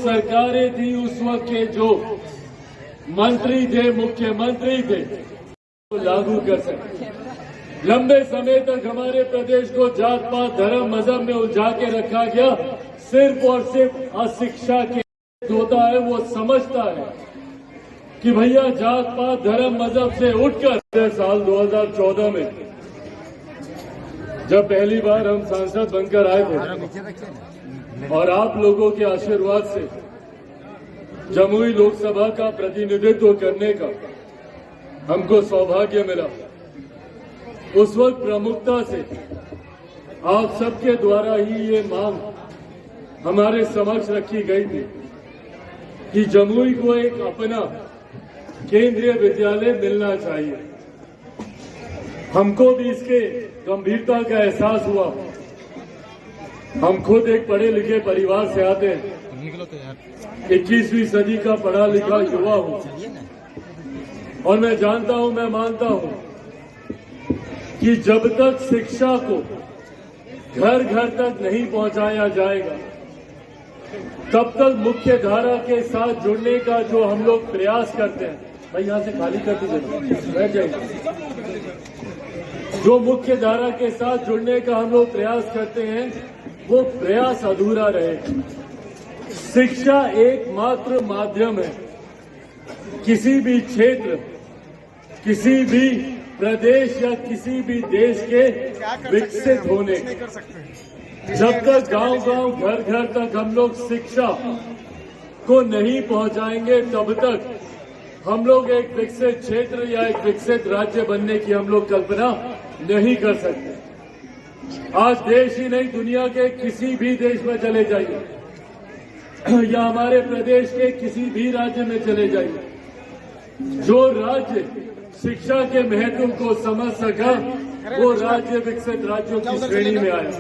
सरकारें थी उस वक्त के जो मंत्री थे, मुख्यमंत्री थे, वो लागू कर सकते। लंबे समय तक हमारे प्रदेश को जात पात धर्म मजहब में उलझा के रखा गया। सिर्फ और सिर्फ अशिक्षा के होता है, वो समझता है कि भैया जात पात धर्म मजहब से उठकर साल 2014 में जब पहली बार हम सांसद बनकर आए थे और आप लोगों के आशीर्वाद से जमुई लोकसभा का प्रतिनिधित्व करने का हमको सौभाग्य मिला। उस वक्त प्रमुखता से आप सबके द्वारा ही ये मांग हमारे समक्ष रखी गई थी कि जमुई को एक अपना केंद्रीय विद्यालय मिलना चाहिए। हमको भी इसके गंभीरता का एहसास हुआ। हम खुद एक पढ़े लिखे परिवार से आते हैं, 21वीं सदी का पढ़ा लिखा युवा हूं और मैं जानता हूं, मैं मानता हूं कि जब तक शिक्षा को घर घर तक नहीं पहुंचाया जाएगा तब तक मुख्य धारा के साथ जुड़ने का जो हम लोग प्रयास करते हैं, भाई यहां से खाली कर दीजिए, बैठ जाएगा। जो मुख्य धारा के साथ जुड़ने का हम लोग प्रयास करते हैं वो प्रयास अधूरा रहेगा। शिक्षा एकमात्र माध्यम है किसी भी क्षेत्र, किसी भी प्रदेश या किसी भी देश के विकसित होने। जब तक गांव-गांव, घर-घर तक हम लोग शिक्षा को नहीं पहुंचाएंगे तब तक हम लोग एक विकसित क्षेत्र या एक विकसित राज्य बनने की हम लोग कल्पना नहीं कर सकते। आज देश ही नहीं, दुनिया के किसी भी देश में चले जाइए या हमारे प्रदेश के किसी भी राज्य में चले जाइए, जो राज्य शिक्षा के महत्व को समझ सका वो राज्य विकसित राज्यों की श्रेणी में आया।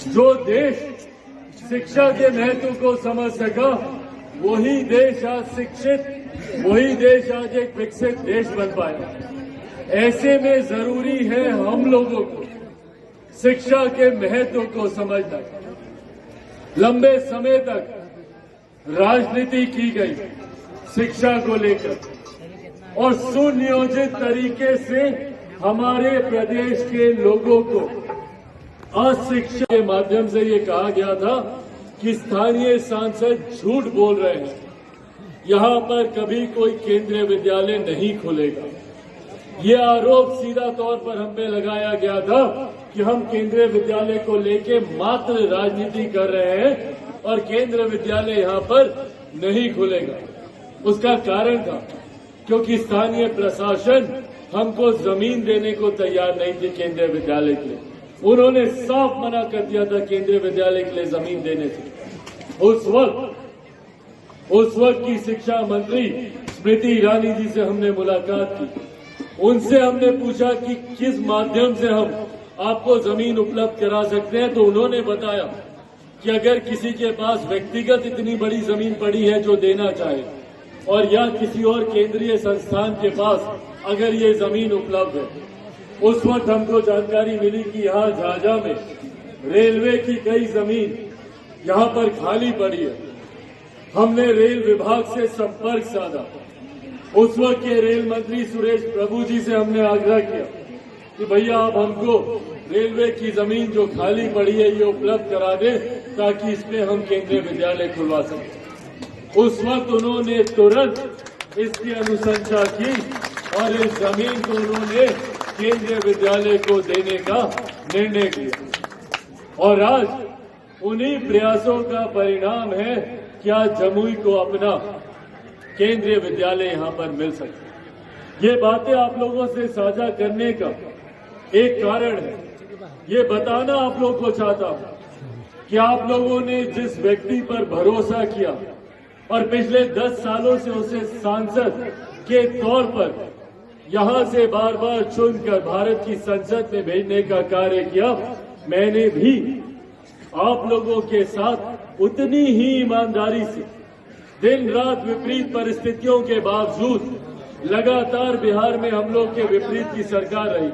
जो देश शिक्षा के महत्व को समझ सका वही देश आज शिक्षित, वही देश आज एक विकसित देश बन पाया। ऐसे में जरूरी है हम लोगों को शिक्षा के महत्व को समझना। लंबे समय तक राजनीति की गई शिक्षा को लेकर और सुनियोजित तरीके से हमारे प्रदेश के लोगों को अशिक्षा के माध्यम से ये कहा गया था कि स्थानीय सांसद झूठ बोल रहे हैं, यहां पर कभी कोई केंद्रीय विद्यालय नहीं खुलेगा। ये आरोप सीधा तौर पर हम पे लगाया गया था कि हम केंद्रीय विद्यालय को लेके मात्र राजनीति कर रहे हैं और केंद्रीय विद्यालय यहां पर नहीं खुलेगा। उसका कारण था क्योंकि स्थानीय प्रशासन हमको जमीन देने को तैयार नहीं थी केंद्रीय विद्यालय के लिए। उन्होंने साफ मना कर दिया था केंद्रीय विद्यालय के लिए जमीन देने से। उस वक्त की शिक्षा मंत्री स्मृति ईरानी जी से हमने मुलाकात की। उनसे हमने पूछा कि किस माध्यम से हम आपको जमीन उपलब्ध करा सकते हैं, तो उन्होंने बताया कि अगर किसी के पास व्यक्तिगत इतनी बड़ी जमीन पड़ी है जो देना चाहे और या किसी और केंद्रीय संस्थान के पास अगर ये जमीन उपलब्ध है। उस वक्त हमको जानकारी मिली कि यहाँ झाझा में रेलवे की कई जमीन यहाँ पर खाली पड़ी है। हमने रेल विभाग से संपर्क साधा। उस वक्त के रेल मंत्री सुरेश प्रभु जी से हमने आग्रह किया कि भैया आप हमको रेलवे की जमीन जो खाली पड़ी है ये उपलब्ध करा दें ताकि इसमें हम केंद्रीय विद्यालय खुलवा सकें। उस वक्त उन्होंने तुरंत इसकी अनुशंसा की और इस जमीन को उन्होंने केंद्रीय विद्यालय को देने का निर्णय किया और आज उन्हीं प्रयासों का परिणाम है कि आज जमुई को अपना केंद्रीय विद्यालय यहां पर मिल सके। ये बातें आप लोगों से साझा करने का एक कारण है, ये बताना आप लोगों को चाहता हूं कि आप लोगों ने जिस व्यक्ति पर भरोसा किया और पिछले 10 सालों से उसे सांसद के तौर पर यहां से बार बार चुनकर भारत की संसद में भेजने का कार्य किया, मैंने भी आप लोगों के साथ उतनी ही ईमानदारी से दिन रात विपरीत परिस्थितियों के बावजूद लगातार बिहार में हम लोग के विपरीत की सरकार रही,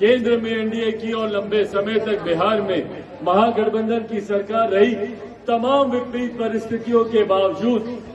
केंद्र में एनडीए की और लंबे समय तक बिहार में महागठबंधन की सरकार रही, तमाम विपरीत परिस्थितियों के बावजूद